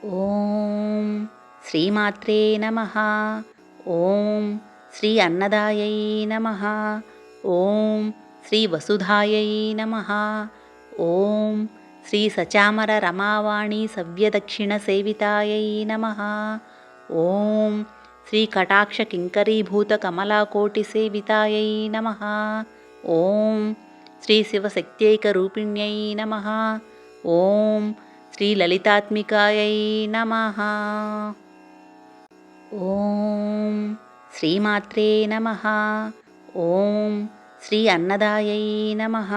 ఓం శ్రీమాత్రే నమః. ఓం శ్రీ అన్నదాయై నమః. ఓం శ్రీ వసుధాయై నమః. ఓం శ్రీ సచామర రమావాణి సవ్యదక్షిణ సేవితాయై నమః. ఓం శ్రీ కటాక్ష కింకరీభూత కమలాకోటి సేవితాయై నమః. ఓం శ్రీ శివశక్త్యైక రూపిణ్యై నమః. ఓం శ్రీ లలితాత్మికాయై నమః. ఓం శ్రీమాత్రే నమః. ఓం శ్రీ అన్నదాయై నమః.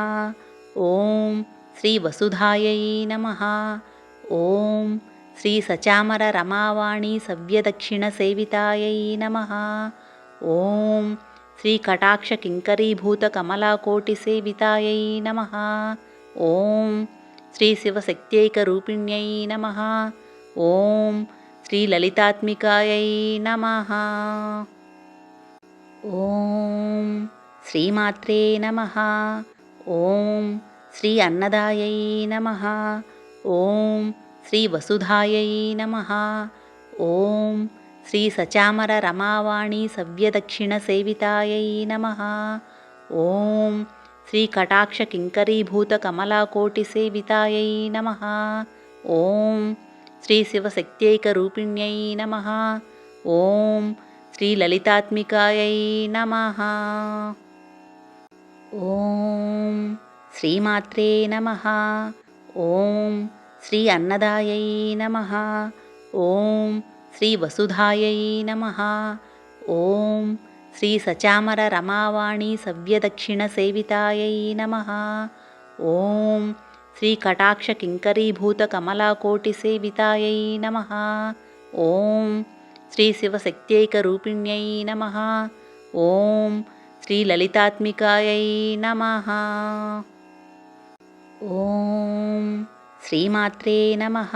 ఓం శ్రీ వసుధాయై నమః. ఓం శ్రీ సచామర రమావాణి సవ్యదక్షిణ సేవితాయై నమః. ఓం శ్రీ కటాక్ష కింకరీభూత కమలాకోటి సేవితాయై నమః. ఓం శ్రీ శివశక్త్యైక రూపిణ్యై నమః. ఓం శ్రీ లలితాత్మికాయై నమః. ఓం శ్రీమాత్రే నమః. ఓం శ్రీ అన్నదాయై నమః. ఓం శ్రీ వసుధాయై నమః. ఓం శ్రీ సచామర రమావాణి సవ్యదక్షిణ సేవితాయై నమః. ఓం శ్రీ కటాక్ష కింకరీభూత కమలాకోటి సేవితాయై నమః. ఓం శ్రీ శివశక్త్యైక రూపిణ్యై నమః. ఓం శ్రీ లలితాత్మికాయై నమః. ఓం శ్రీమాత్రే నమః. ఓం శ్రీ అన్నదాయై నమః. ఓం శ్రీ వసుధాయై నమః. ఓం శ్రీ సచామర రమావాణి సవ్యదక్షిణ సేవితాయై నమః. ఓం శ్రీ కటాక్ష కింకరీభూత కమలాకోటి సేవితాయై నమః. ఓం శ్రీ శివశక్త్యైక రూపిణ్యై నమః. ఓం శ్రీ లలితాత్మికాయై నమః. ఓం శ్రీమాత్రే నమః.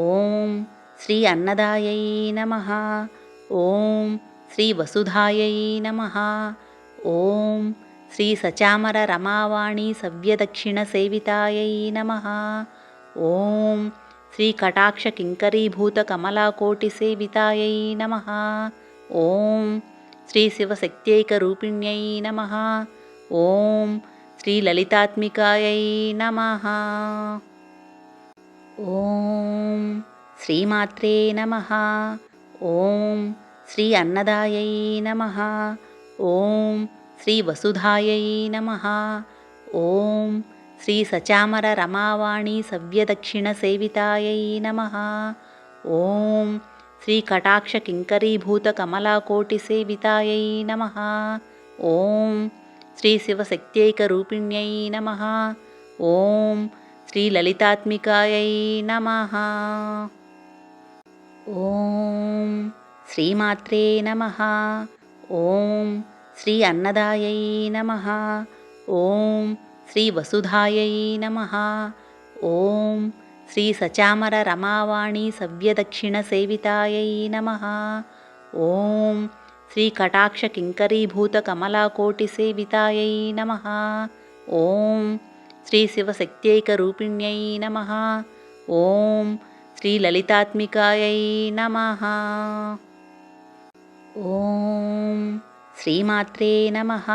ఓం శ్రీ అన్నదాయై నమః. ఓం శ్రీ వసుధాయై నమః. ఓం శ్రీ సచామర రమావాణి సవ్యదక్షిణ సేవితాయై నమః. ఓం శ్రీ కటాక్ష కింకరీభూత కమలాకోటి సేవితాయై నమః. ఓం శ్రీ శివశక్త్యైక రూపిణ్యై నమః. ఓం శ్రీ లలితాత్మికాయై నమః. ఓం శ్రీమాత్రే నమః. ఓం శ్రీ అన్నదాయై నమః. ఓం శ్రీ వసుధాయై నమః. ఓం శ్రీ సచామర రమావాణి సవ్యదక్షిణ సేవితాయై నమః. ఓం శ్రీ కటాక్ష కింకరీభూత కమలాకోటి సేవితాయై నమః. ఓం శ్రీ శివశక్త్యైక రూపిణ్యై నమః. ఓం శ్రీ లలితాత్మికాయై నమః. ఓం శ్రీమాత్రే నమః. ఓం శ్రీ అన్నదాయై నమః. ఓం శ్రీ వసుధాయై నమః. ఓం శ్రీ సచామర రమావాణి సవ్యదక్షిణ సేవితాయై నమః. ఓం శ్రీ కటాక్ష కింకరీభూత కమలాకోటి సేవితాయై నమః. ఓం శ్రీ శివశక్త్యైక రూపిణ్యై నమః. ఓం శ్రీ లలితాత్మికాయై నమః. ఓం శ్రీమాత్రే నమః.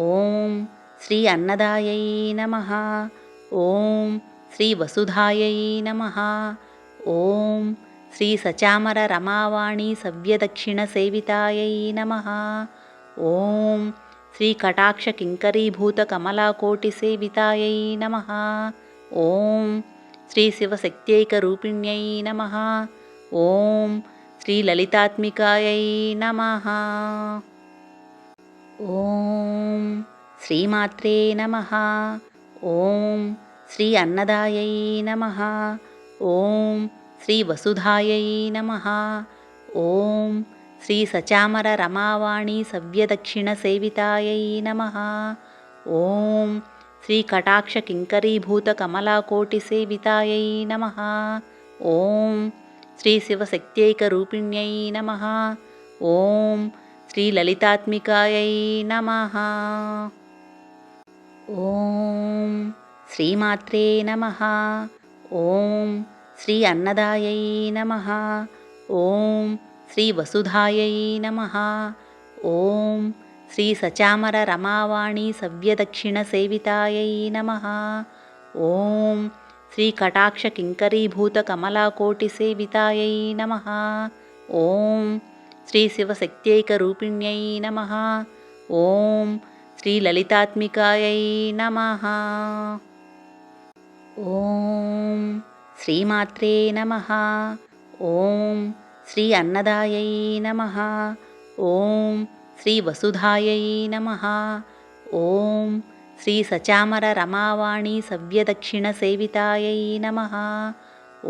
ఓం శ్రీ అన్నదాయై నమః. ఓం శ్రీ వసుధాయై నమః. ఓం శ్రీ సచామర రమావాణి సవ్యదక్షిణ సేవితాయై నమః. ఓం శ్రీ కటాక్ష కింకరీభూత కమలాకోటి సేవితాయై నమః. ఓం శ్రీ శివశక్త్యైక రూపిణ్యై నమః. ఓం శ్రీ లలితాత్మికాయై నమః. ఓం శ్రీమాత్రే నమః. ఓం శ్రీ అన్నదాయై నమః. ఓం శ్రీ వసుధాయై నమః. ఓం శ్రీ సచామర రమావాణి సవ్యదక్షిణ సేవితాయై నమః. ఓం శ్రీ కటాక్ష కింకరీభూత కమలాకోటి సేవితాయై నమః. ఓం శ్రీ శివశక్త్యైక రూపిణ్యై నమః. ఓం శ్రీ లలితాత్మికాయై నమః. ఓం శ్రీమాత్రే నమః. ఓం శ్రీ అన్నదాయై నమః. ఓం శ్రీ వసుధాయై నమః. ఓం శ్రీ సచామర రమావాణి సవ్యదక్షిణ సేవితాయై నమః. ఓం శ్రీ కటాక్ష కింకరీభూత కమలాకోటి సేవితాయై నమః. ఓం శ్రీ శివశక్త్యైక రూపిణ్యై నమః. ఓం శ్రీ లలితాత్మికాయై నమః. ఓం శ్రీమాత్రే నమః. ఓం శ్రీ అన్నదాయై నమః. ఓం శ్రీ వసుధాయై నమః. ఓం శ్రీ సచామర రమావాణి సవ్యదక్షిణ సేవితాయై నమః.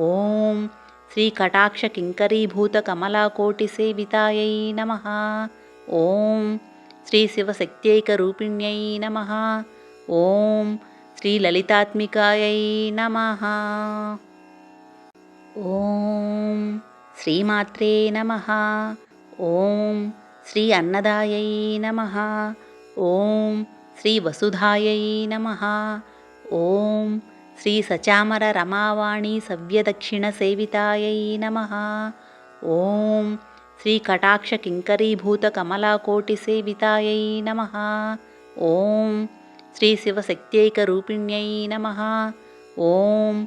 ఓం శ్రీ కటాక్ష కింకరీభూత కమలాకోటి సేవితాయై నమః. ఓం శ్రీ శివశక్త్యైక రూపిణ్యై నమః. ఓం శ్రీ లలితాత్మికాయై నమః. ఓం శ్రీమాత్రే నమః. ఓం శ్రీ అన్నదాయై నమః. ఓం శ్రీ వసుధాయై నమః. ఓం శ్రీ సచామర రమావాణి సవ్యదక్షిణ సేవితాయై నమః. ఓం శ్రీ కటాక్ష కింకరీభూత కమలాకోటి సేవితాయై నమః. ఓం శ్రీ శివశక్త్యైక రూపిణ్యై నమః. ఓం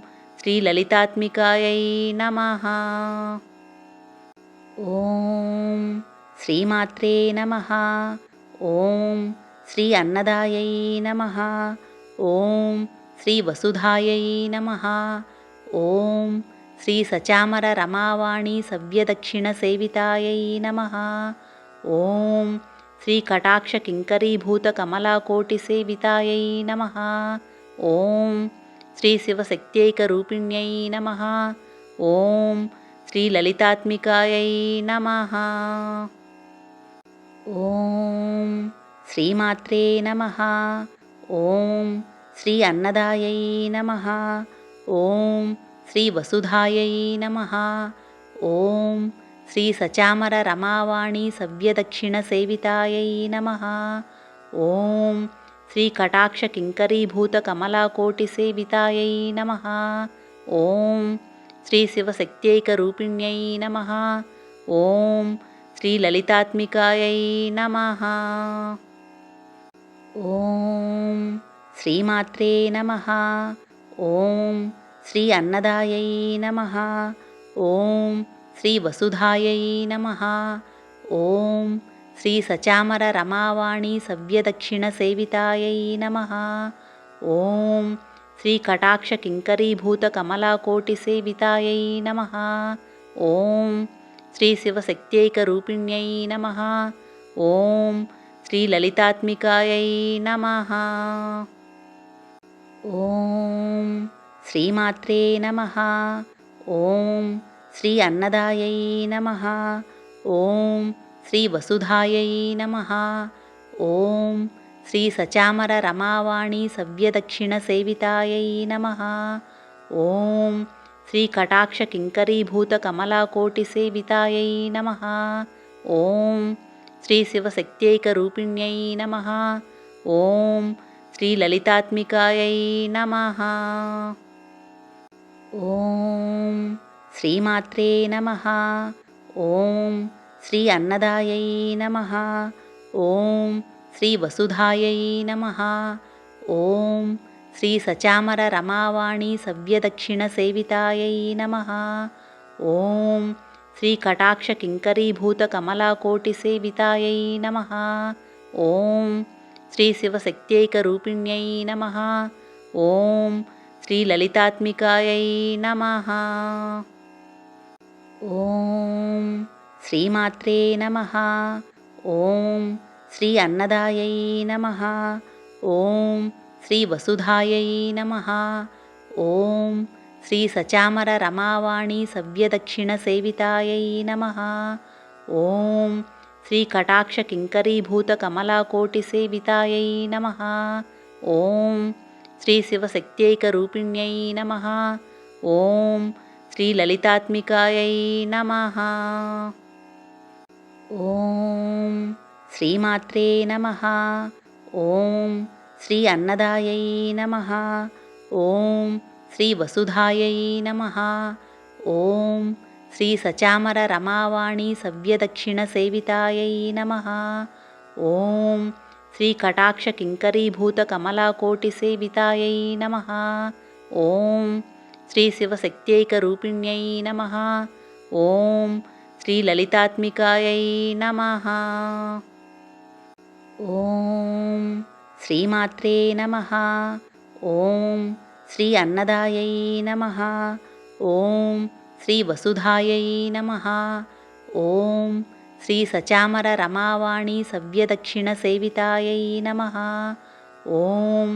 శ్రీ లలితాత్మికాయై నమః. ఓం శ్రీమాత్రే నమః. ఓం శ్రీ అన్నదాయై నమః. ఓం శ్రీ వసుధాయై నమః. ఓం శ్రీ సచామర రమావాణి సవ్యదక్షిణ సేవితాయై నమః. ఓం శ్రీ కటాక్ష కింకరీభూత కమలాకోటి సేవితాయై నమః. ఓం శ్రీ శివశక్త్యైక రూపిణ్యై నమః. ఓం శ్రీ లలితాత్మికాయై నమః. ఓం శ్రీమాత్రే నమః. ఓం శ్రీ అన్నదాయై నమః. ఓం శ్రీ వసుధాయై నమః. ఓం శ్రీ సచామర రమావాణి సవ్యదక్షిణ సేవితాయై నమః. ఓం శ్రీ కటాక్ష కింకరీభూత కమలాకోటి సేవితాయై నమః. ఓం శ్రీ శివశక్త్యైక రూపిణ్యై నమః. ఓం శ్రీ లలితాత్మికాయై నమః. ఓం శ్రీమాత్రే నమః. ఓం శ్రీ అన్నదాయై నమః. ఓం శ్రీ వసుధాయై నమః. ఓం శ్రీ సచామర రమావాణి సవ్యదక్షిణ సేవితాయై నమః. ఓం శ్రీ కటాక్ష కింకరీభూత కమలాకోటి సేవితాయై నమః. ఓం శ్రీ శివశక్త్యైక రూపిణ్యై నమః. ఓం శ్రీ లలితాత్మికాయై నమః. ఓం శ్రీమాత్రే నమః. ఓం శ్రీ అన్నదాయై నమః. ఓం శ్రీ వసుధాయై నమః. ఓం శ్రీ సచామర రమావాణి సవ్యదక్షిణ సేవితాయై నమః. ఓం శ్రీ కటాక్ష కింకరీభూత కమలాకోటి సేవితాయై నమః. ఓం శ్రీ శివశక్త్యైక రూపిణ్యై నమః. ఓం శ్రీ లలితాత్మికాయై నమః. ఓం శ్రీమాత్రే నమః. ఓం శ్రీ అన్నదాయై నమః. ఓం శ్రీ వసుధాయై నమః. ఓం శ్రీ సచామర రమావాణి సవ్యదక్షిణ సేవితాయై నమః. ఓం శ్రీ కటాక్ష కింకరీభూత కమలాకోటి సేవితాయై నమః. ఓం శ్రీ శివశక్త్యైక రూపిణ్యై నమః. ఓం శ్రీ లలితాత్మికాయై నమః. ఓం శ్రీమాత్రే నమః. ఓం శ్రీ అన్నదాయై నమః. ఓం శ్రీ వసుధాయై నమః. ఓం శ్రీ సచామర రమావాణి సవ్యదక్షిణ సేవితాయై నమః. ఓం శ్రీ కటాక్ష కింకరీభూత కమలాకోటి సేవితాయై నమః. ఓం శ్రీ శివశక్త్యైక రూపిణ్యై నమః. ఓం శ్రీ లలితాత్మికాయై నమః. ఓం శ్రీమాత్రే నమః. ఓం శ్రీ అన్నదాయై నమః. ఓం శ్రీ వసుధాయై నమః. ఓం శ్రీ సచామర రమావాణి సవ్యదక్షిణ సేవితాయై నమః. ఓం శ్రీ కటాక్ష కింకరీభూత కమలాకోటి సేవితాయై నమః. ఓం శ్రీ శివశక్త్యైకరూపిణ్యై నమః. ఓం శ్రీ లలితాత్మికాయై నమః. ఓం శ్రీమాత్రే నమః. ఓం శ్రీ అన్నదాయై నమః. ఓం శ్రీ వసుధాయై నమః. ఓం శ్రీ సచామర రమావాణి సవ్యదక్షిణ సేవితాయై నమః. ఓం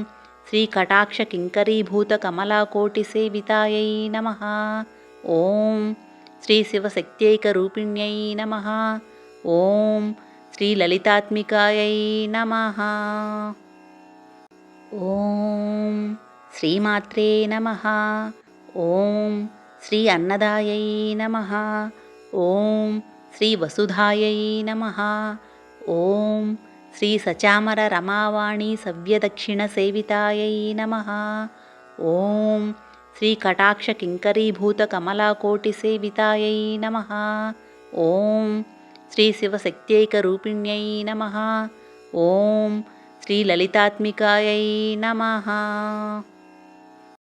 శ్రీ కటాక్ష కింకరీభూత కమలాకోటి సేవితాయై నమః. ఓం శ్రీ శివశక్త్యైకరూపిణ్యై నమః. ఓం శ్రీ లలితాత్మికాయై నమః. ఓం శ్రీమాత్రే నమః. ఓం శ్రీ అన్నదాయై నమః. ఓం శ్రీ వసుధాయై నమః. ఓం శ్రీ సచామర రమావాణి సవ్యదక్షిణ సేవితాయై నమః. ఓం శ్రీ కటాక్ష కింకరీభూత కమలాకోటి సేవితాయై నమః. ఓం శ్రీ శివశక్త్యైకరూపిణ్యై నమః. ఓం శ్రీ లలితాత్మికాయై నమః.